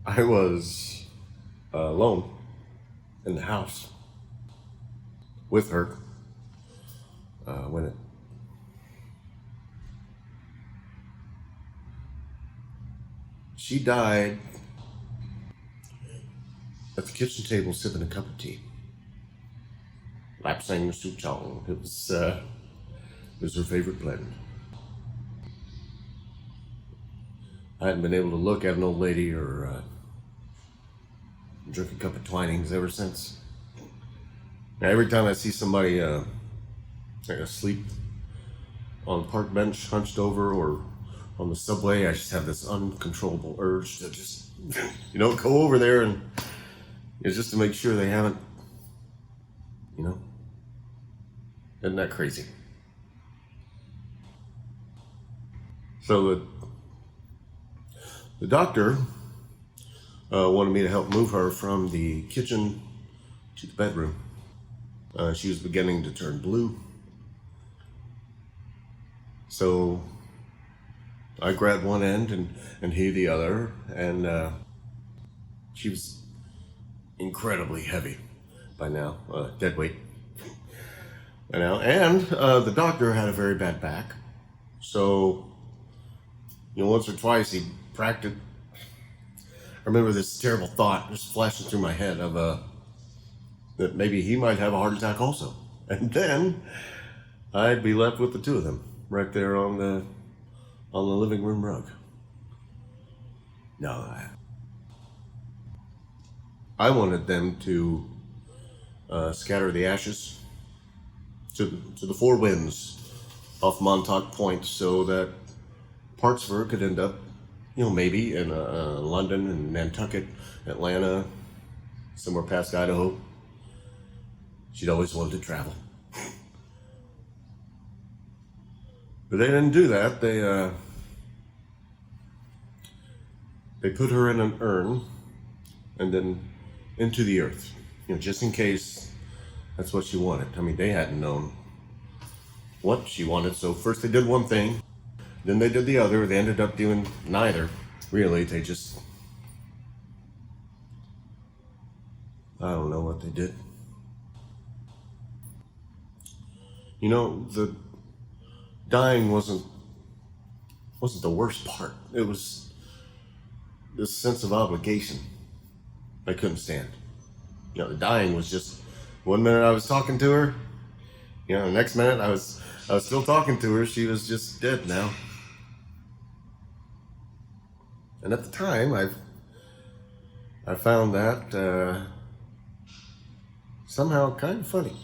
I was alone in the house with her when she died at the kitchen table sipping a cup of tea. Lapsang Souchong. It was her favorite blend. I hadn't been able to look at an old lady or drink a cup of Twinings ever since. Now, every time I see somebody like asleep on the park bench, hunched over, or on the subway, I just have this uncontrollable urge to just, go over there and just to make sure they haven't, isn't that crazy? So the doctor wanted me to help move her from the kitchen to the bedroom. She was beginning to turn blue. So I grabbed one end and he the other, and she was incredibly heavy by now, dead weight by now. And the doctor had a very bad back. So, once or twice he practiced. I remember this terrible thought just flashing through my head of that maybe he might have a heart attack also. And then I'd be left with the two of them right there on the living room rug. No, I wanted them to scatter the ashes to the four winds off Montauk Point, so that parts of her could end up, maybe in London and Nantucket, Atlanta, somewhere past Idaho. She'd always wanted to travel. But they didn't do that. They put her in an urn and then into the earth, just in case that's what she wanted. I mean, they hadn't known what she wanted, so first they did one thing, then they did the other. They ended up doing neither, really. They just, I don't know what they did. The dying wasn't the worst part. It was this sense of obligation I couldn't stand. The dying was just, one minute I was talking to her, the next minute I was still talking to her. She was just dead now. And at the time, I found that somehow kind of funny.